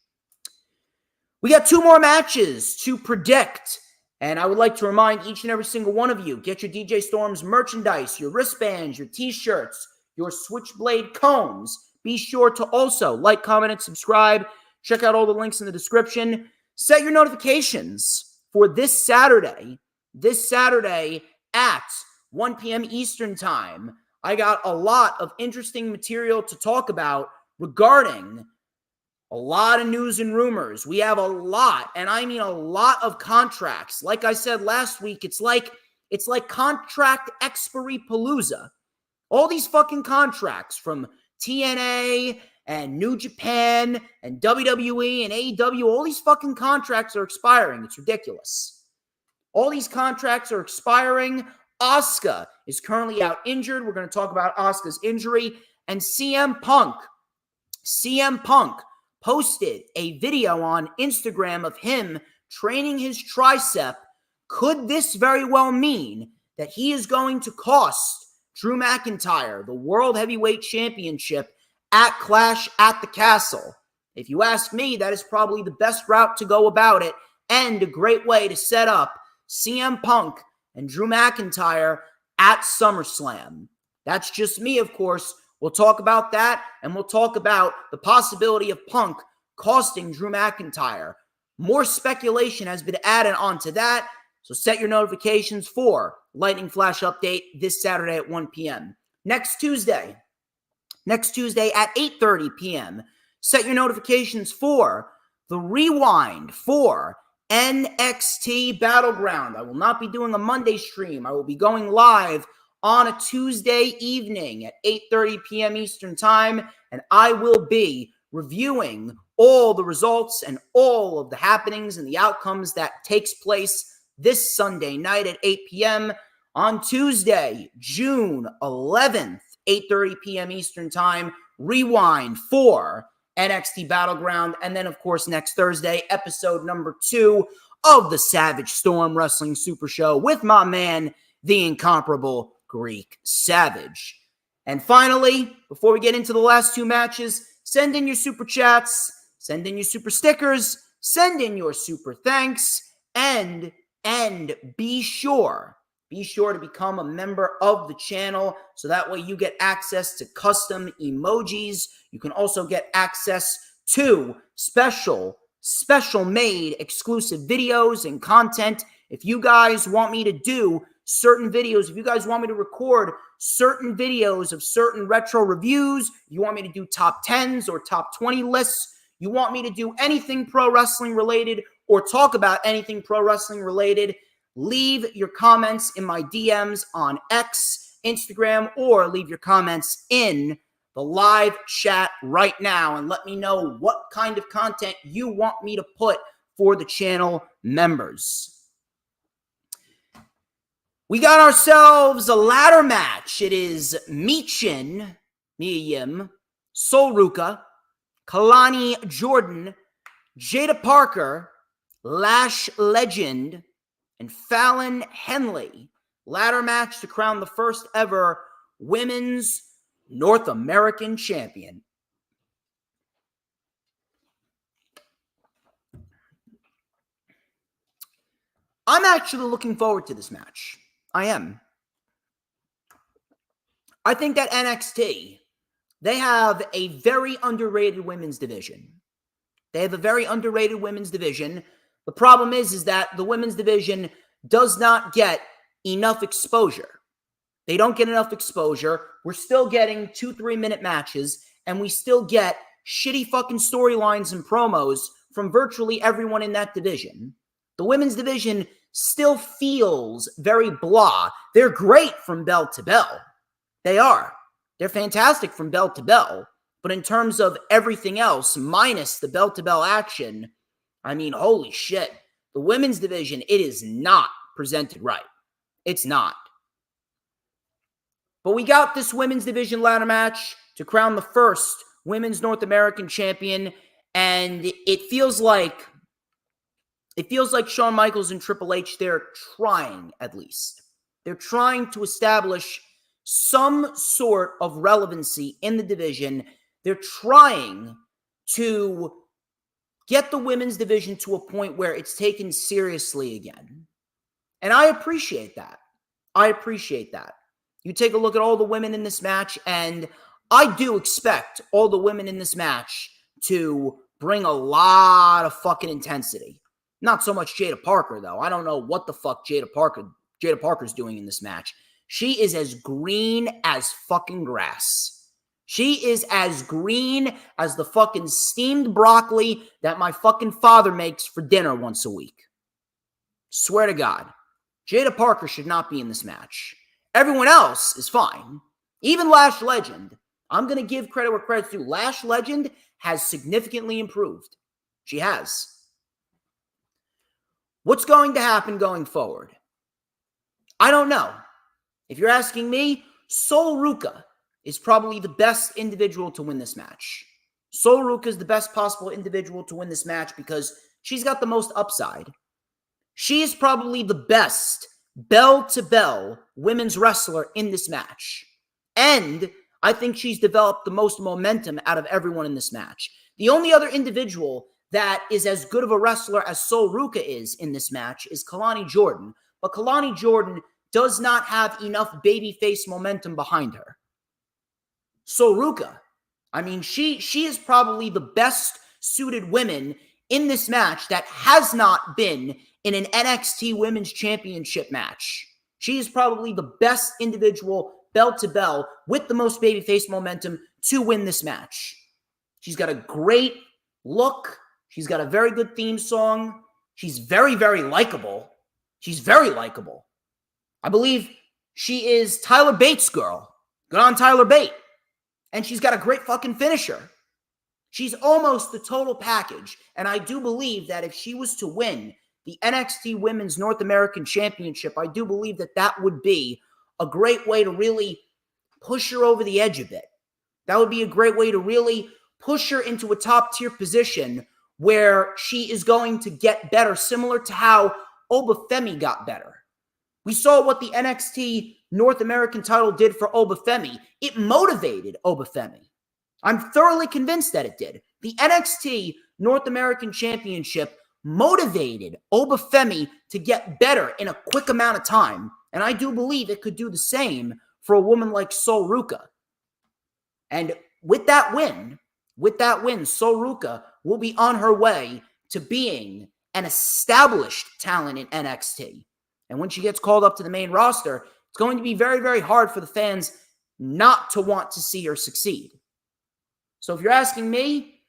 We got 2 more matches to predict. And I would like to remind each and every single one of you, get your DJ Storms merchandise, your wristbands, your t-shirts, your Switchblade cones. Be sure to also like, comment, and subscribe. Check out all the links in the description. Set your notifications for this Saturday at 1 p.m. Eastern Time. I got a lot of interesting material to talk about regarding a lot of news and rumors. We have a lot, and I mean a lot of contracts. Like I said last week, it's like contract expiry palooza. All these fucking contracts from TNA and New Japan and WWE and AEW, all these fucking contracts are expiring. It's ridiculous. All these contracts are expiring. Asuka is currently out injured. We're going to talk about Asuka's injury. And CM Punk posted a video on Instagram of him training his tricep. Could this very well mean that he is going to cost Drew McIntyre the World Heavyweight Championship at Clash at the Castle? If you ask me, that is probably the best route to go about it and a great way to set up CM Punk and Drew McIntyre at SummerSlam. That's just me, of course. We'll talk about that, and we'll talk about the possibility of Punk costing Drew McIntyre. More speculation has been added onto that, so set your notifications for Lightning Flash update this Saturday at 1 p.m. Next Tuesday at 8:30 p.m., set your notifications for the rewind for NXT BattleGround. I will not be doing a Monday stream. I will be going live on a Tuesday evening at 8:30 p.m. Eastern Time, and I will be reviewing all the results and all of the happenings and the outcomes that takes place this Sunday night at 8 p.m. On Tuesday, June 11th, 8:30 p.m. Eastern Time, rewind for NXT BattleGround, and then, of course, next Thursday, episode number 2 of the Savage Storm Wrestling Super Show with my man, the incomparable Greek Savage. And finally, before we get into the last 2 matches, send in your super chats, send in your super stickers, send in your super thanks, and be sure to become a member of the channel so that way you get access to custom emojis. You can also get access to special made exclusive videos and content. If you guys want me to do certain videos, if you guys want me to record certain videos of certain retro reviews, you want me to do top 10s or top 20 lists, you want me to do anything pro wrestling related or talk about anything pro wrestling related, leave your comments in my DMs on X, Instagram, or leave your comments in the live chat right now and let me know what kind of content you want me to put for the channel members. We got ourselves a ladder match. It is Mia Yim, Sol Ruka, Kalani Jordan, Jada Parker, Lash Legend, and Fallon Henley. Ladder match to crown the first ever Women's North American Champion. I'm actually looking forward to this match. I am. I think that NXT, they have a very underrated women's division. The problem is that the women's division does not get enough exposure. They don't get enough exposure. We're still getting 2-3 minute matches, and we still get shitty fucking storylines and promos from virtually everyone in that division. The women's division still feels very blah. They're great from bell to bell. They are. They're fantastic from bell to bell. But in terms of everything else, minus the bell to bell action, I mean, holy shit. The women's division, it is not presented right. It's not. But we got this women's division ladder match to crown the first Women's North American Champion, and it feels like Shawn Michaels and Triple H, they're trying at least. They're trying to establish some sort of relevancy in the division. They're trying to get the women's division to a point where it's taken seriously again. And I appreciate that. You take a look at all the women in this match, and I do expect all the women in this match to bring a lot of fucking intensity. Not so much Jada Parker, though. I don't know what the fuck Jada Parker's doing in this match. She is as green as fucking grass. She is as green as the fucking steamed broccoli that my fucking father makes for dinner once a week. Swear to God. Jada Parker should not be in this match. Everyone else is fine. Even Lash Legend. I'm going to give credit where credit's due. Lash Legend has significantly improved. She has. What's going to happen going forward? I don't know. If you're asking me, Sol Ruka is probably the best individual to win this match. Sol Ruka is the best possible individual to win this match because she's got the most upside. She is probably the best bell-to-bell women's wrestler in this match. And I think she's developed the most momentum out of everyone in this match. The only other individual that is as good of a wrestler as Sol Ruka is in this match is Kalani Jordan. But Kalani Jordan does not have enough babyface momentum behind her. Sol Ruca. I mean, she is probably the best suited woman in this match that has not been in an NXT Women's Championship match. She is probably the best individual bell to bell with the most babyface momentum to win this match. She's got a great look. She's got a very good theme song. She's very, very likable. She's very likable. I believe she is Tyler Bates' girl. Good on Tyler Bate. And she's got a great fucking finisher. She's almost the total package. And I do believe that if she was to win the NXT Women's North American Championship, I do believe that that would be a great way to really push her over the edge a bit. That would be a great way to really push her into a top-tier position where she is going to get better, similar to how Obafemi got better. We saw what the NXT North American title did for Obafemi. It motivated Obafemi. I'm thoroughly convinced that it did. The NXT North American Championship motivated Obafemi to get better in a quick amount of time. And I do believe it could do the same for a woman like Sol Ruca. And with that win, Sol Ruca will be on her way to being an established talent in NXT. And when she gets called up to the main roster, it's going to be very, very hard for the fans not to want to see her succeed. So if you're asking me,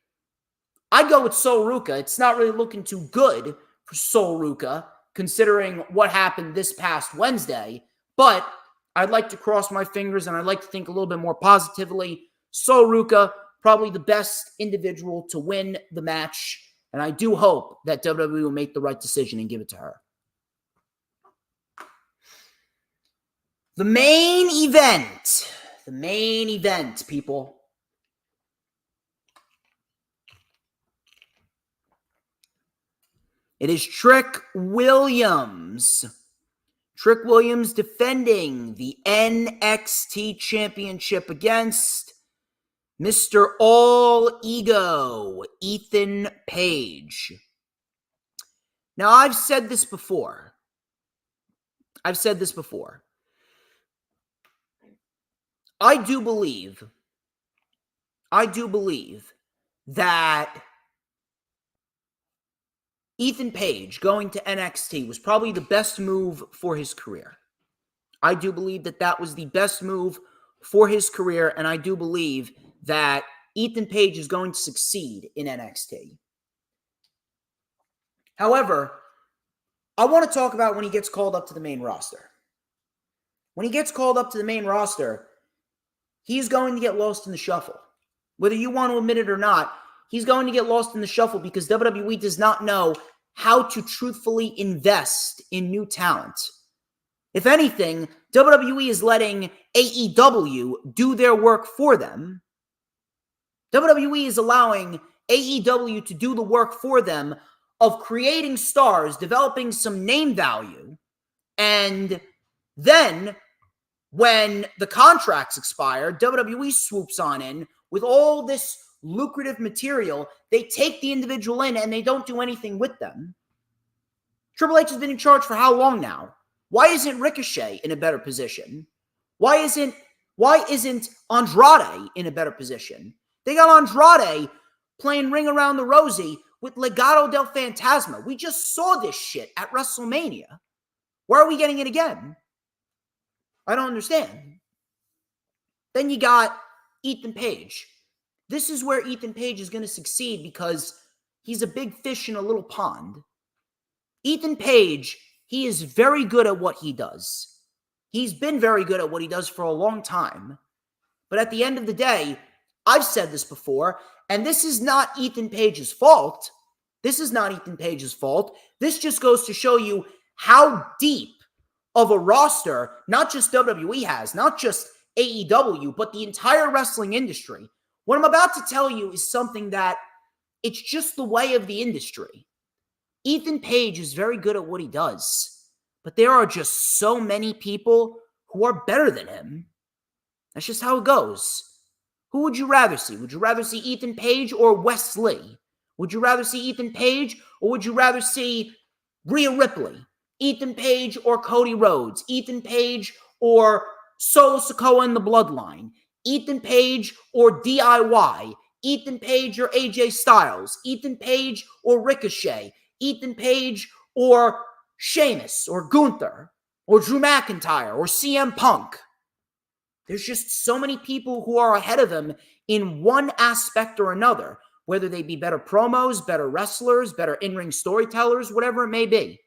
I'd go with Sol Ruca. It's not really looking too good for Sol Ruca, considering what happened this past Wednesday. But I'd like to cross my fingers, and I'd like to think a little bit more positively. Sol Ruca, probably the best individual to win the match. And I do hope that WWE will make the right decision and give it to her. The main event, people. It is Trick Williams. Trick Williams defending the NXT Championship against Mr. All Ego, Ethan Page. Now, I've said this before. I do believe that Ethan Page going to NXT was probably the best move for his career. I do believe that that was the best move for his career, and I do believe that Ethan Page is going to succeed in NXT. However, I want to talk about when he gets called up to the main roster. When he gets called up to the main roster, he's going to get lost in the shuffle. Whether you want to admit it or not, he's going to get lost in the shuffle because WWE does not know how to truthfully invest in new talent. If anything, WWE is letting AEW do their work for them. WWE is allowing AEW to do the work for them of creating stars, developing some name value, and then when the contracts expire, WWE swoops on in with all this lucrative material. They take the individual in and they don't do anything with them. Triple H has been in charge for how long now? Why isn't Ricochet in a better position? Why isn't Andrade in a better position? They got Andrade playing Ring Around the Rosie with Legado del Fantasma. We just saw this shit at WrestleMania. Why are we getting it again? I don't understand. Then you got Ethan Page. This is where Ethan Page is going to succeed because he's a big fish in a little pond. Ethan Page, he is very good at what he does. He's been very good at what he does for a long time. But at the end of the day, I've said this before, and this is not Ethan Page's fault. This just goes to show you how deep of a roster, not just WWE has, not just AEW, but the entire wrestling industry. What I'm about to tell you is something that it's just the way of the industry. Ethan Page is very good at what he does, but there are just so many people who are better than him. That's just how it goes. Who would you rather see? Would you rather see Ethan Page or Wes Lee? Would you rather see Ethan Page or would you rather see Rhea Ripley? Ethan Page or Cody Rhodes? Ethan Page or Solo Sikoa and the Bloodline? Ethan Page or DIY, Ethan Page or AJ Styles, Ethan Page or Ricochet, Ethan Page or Sheamus or Gunther or Drew McIntyre or CM Punk. There's just so many people who are ahead of him in one aspect or another, whether they be better promos, better wrestlers, better in-ring storytellers, whatever it may be.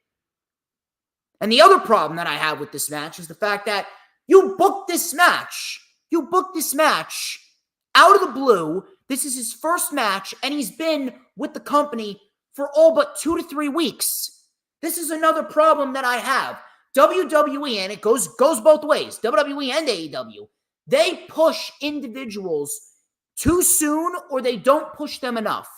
And the other problem that I have with this match is the fact that you booked this match. You booked this match out of the blue. This is his first match, and he's been with the company for all but 2 to 3 weeks. This is another problem that I have. WWE, and it goes both ways, WWE and AEW, they push individuals too soon or they don't push them enough.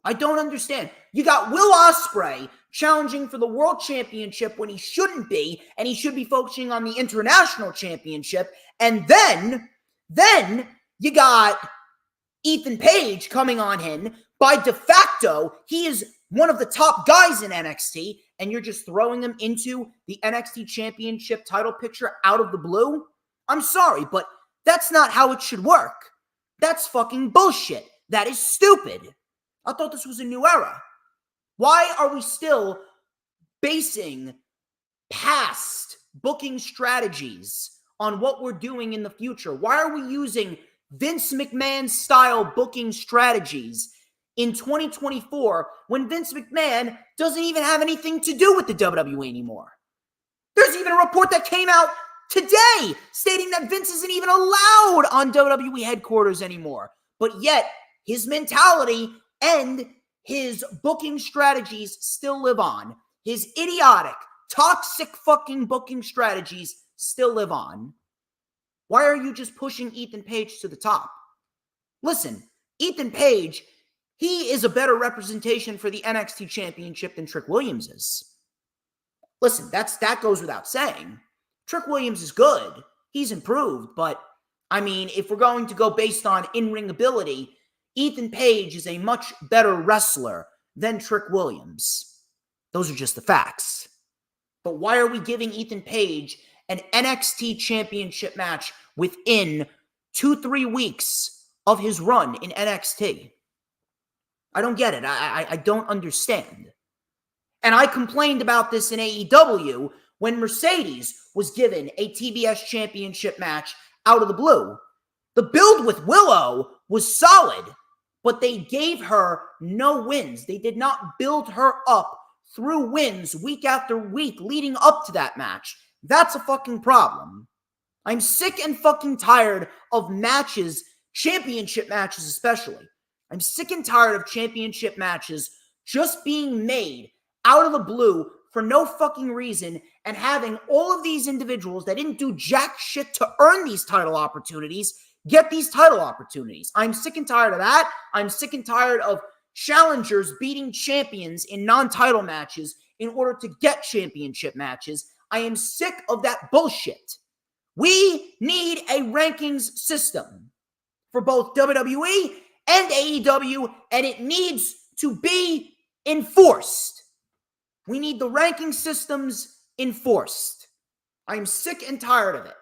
I don't understand. You got Will Ospreay challenging for the World Championship when he shouldn't be, and he should be focusing on the International Championship. And then you got Ethan Page coming on in. By de facto, he is one of the top guys in NXT, and you're just throwing him into the NXT Championship title picture out of the blue? I'm sorry, but that's not how it should work. That's fucking bullshit. That is stupid. I thought this was a new era. Why are we still basing past booking strategies on what we're doing in the future? Why are we using Vince McMahon style booking strategies in 2024 when Vince McMahon doesn't even have anything to do with the WWE anymore? There's even a report that came out today stating that Vince isn't even allowed on WWE headquarters anymore. But yet, his mentality and his booking strategies still live on. His idiotic, toxic fucking booking strategies still live on. Why are you just pushing Ethan Page to the top? Listen, Ethan Page, he is a better representation for the NXT Championship than Trick Williams is. Listen, that goes without saying. Trick Williams is good. He's improved, but I mean, if we're going to go based on in-ring ability, Ethan Page is a much better wrestler than Trick Williams. Those are just the facts. But why are we giving Ethan Page an NXT Championship match within 2-3 weeks of his run in NXT? I don't get it. I don't understand. And I complained about this in AEW when Mercedes was given a TBS Championship match out of the blue. The build with Willow was solid, but they gave her no wins. They did not build her up through wins week after week leading up to that match. That's a fucking problem. I'm sick and fucking tired of matches, championship matches especially. I'm sick and tired of championship matches just being made out of the blue for no fucking reason and having all of these individuals that didn't do jack shit to earn these title opportunities get these title opportunities. I'm sick and tired of that. I'm sick and tired of challengers beating champions in non-title matches in order to get championship matches. I am sick of that bullshit. We need a rankings system for both WWE and AEW, and it needs to be enforced. We need the ranking systems enforced. I'm sick and tired of it.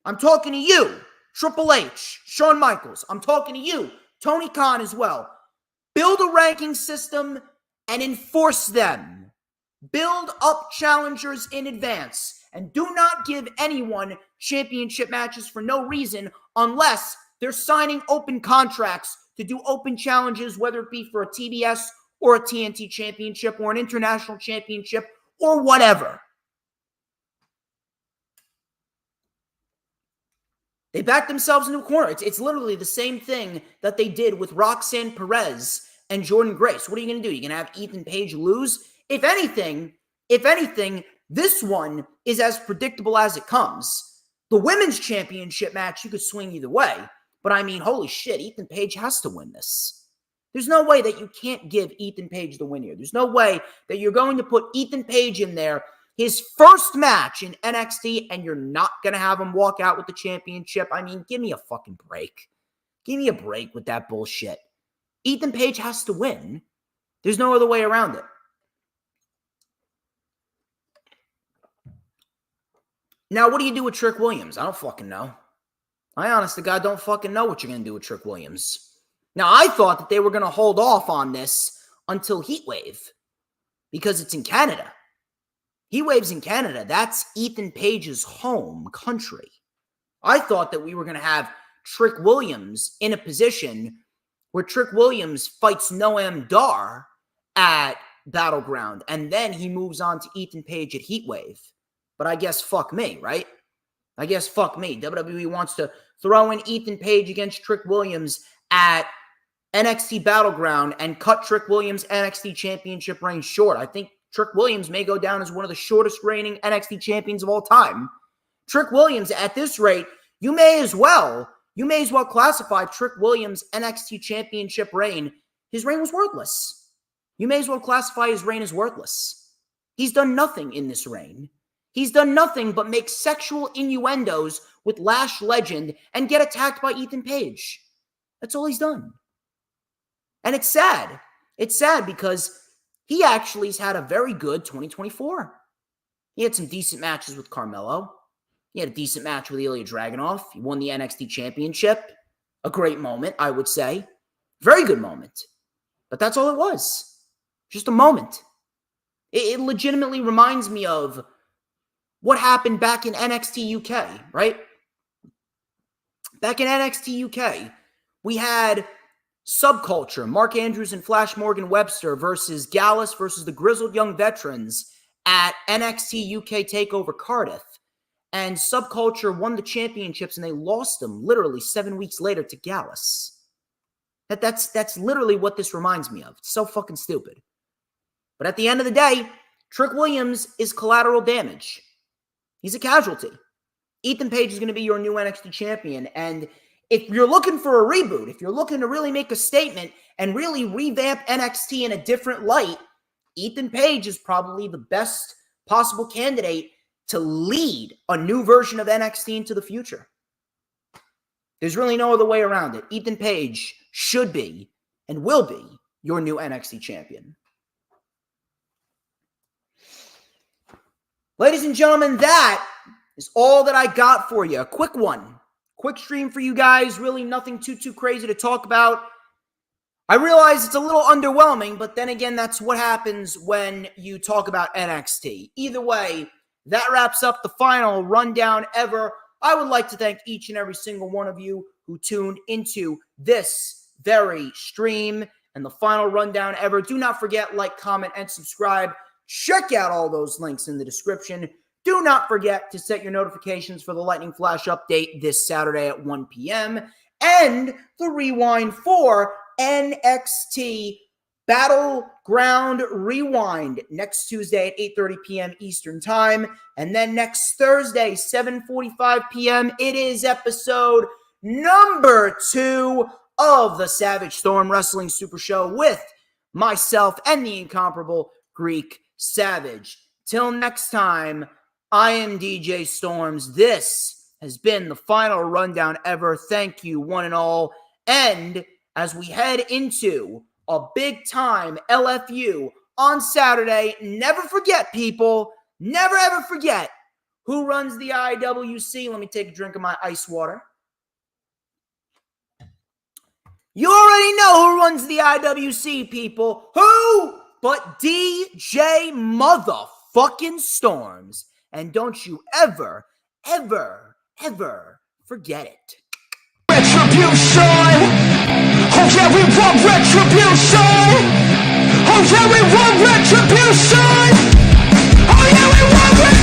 I'm talking to you, Triple H, Shawn Michaels. I'm talking to you, Tony Khan as well. Build a ranking system and enforce them. Build up challengers in advance. And do not give anyone championship matches for no reason unless they're signing open contracts to do open challenges, whether it be for a TBS or a TNT championship or an international championship or whatever. They backed themselves into a corner. It's literally the same thing that they did with Roxanne Perez and Jordan Grace. What are you going to do? You're going to have Ethan Page lose? If anything, this one is as predictable as it comes. The women's championship match, you could swing either way. But I mean, holy shit, Ethan Page has to win this. There's no way that you can't give Ethan Page the win here. There's no way that you're going to put Ethan Page in there, his first match in NXT, and you're not going to have him walk out with the championship. I mean, give me a fucking break. Give me a break with that bullshit. Ethan Page has to win. There's no other way around it. Now, what do you do with Trick Williams? I don't fucking know. I honest to God don't fucking know what you're going to do with Trick Williams. Now, I thought that they were going to hold off on this until Heatwave because it's in Canada. Heatwave's in Canada. That's Ethan Page's home country. I thought that we were going to have Trick Williams in a position where Trick Williams fights Noam Dar at BattleGround, and then he moves on to Ethan Page at Heatwave. But I guess fuck me, right? I guess fuck me. WWE wants to throw in Ethan Page against Trick Williams at NXT BattleGround and cut Trick Williams' NXT Championship reign short. I think Trick Williams may go down as one of the shortest reigning NXT champions of all time. Trick Williams, at this rate, you may as well classify Trick Williams' NXT Championship reign. His reign was worthless. You may as well classify his reign as worthless. He's done nothing in this reign. He's done nothing but make sexual innuendos with Lash Legend and get attacked by Ethan Page. That's all he's done. And it's sad. It's sad because he actually has had a very good 2024. He had some decent matches with Carmelo. He had a decent match with Ilya Dragunov. He won the NXT Championship. A great moment, I would say. Very good moment. But that's all it was. Just a moment. It legitimately reminds me of what happened back in NXT UK, right? Back in NXT UK, we had Subculture, Mark Andrews and Flash Morgan Webster versus Gallus versus the Grizzled Young Veterans at NXT UK TakeOver Cardiff. And Subculture won the championships and they lost them literally 7 weeks later to Gallus. That's literally what this reminds me of. It's so fucking stupid. But at the end of the day, Trick Williams is collateral damage. He's a casualty. Ethan Page is going to be your new NXT champion. And if you're looking for a reboot, if you're looking to really make a statement and really revamp NXT in a different light, Ethan Page is probably the best possible candidate to lead a new version of NXT into the future. There's really no other way around it. Ethan Page should be and will be your new NXT champion. Ladies and gentlemen, that is all that I got for you. A quick one. Quick stream for you guys. Really nothing too crazy to talk about. I realize it's a little underwhelming, but then again, that's what happens when you talk about NXT. Either way, that wraps up the final rundown ever. I would like to thank each and every single one of you who tuned into this very stream and the final rundown ever. Do not forget, like, comment, and subscribe. Check out all those links in the description. Do not forget to set your notifications for the Lightning Flash update this Saturday at 1 p.m. and the rewind for NXT BattleGround Rewind next Tuesday at 8:30 p.m. Eastern Time. And then next Thursday, 7:45 p.m., it is episode number 2 of the Savage Storm Wrestling Super Show with myself and the incomparable Greek Savage. Till next time, I am DJ Storms. This has been the final rundown ever. Thank you, one and all. And as we head into a big-time LFU on Saturday, never forget, people, never ever forget who runs the IWC. Let me take a drink of my ice water. You already know who runs the IWC, people. Who but DJ motherfucking Storms. And don't you ever, ever, ever forget it. Retribution! Oh yeah, we want retribution! Oh yeah, we want retribution! Oh yeah, we want retribution!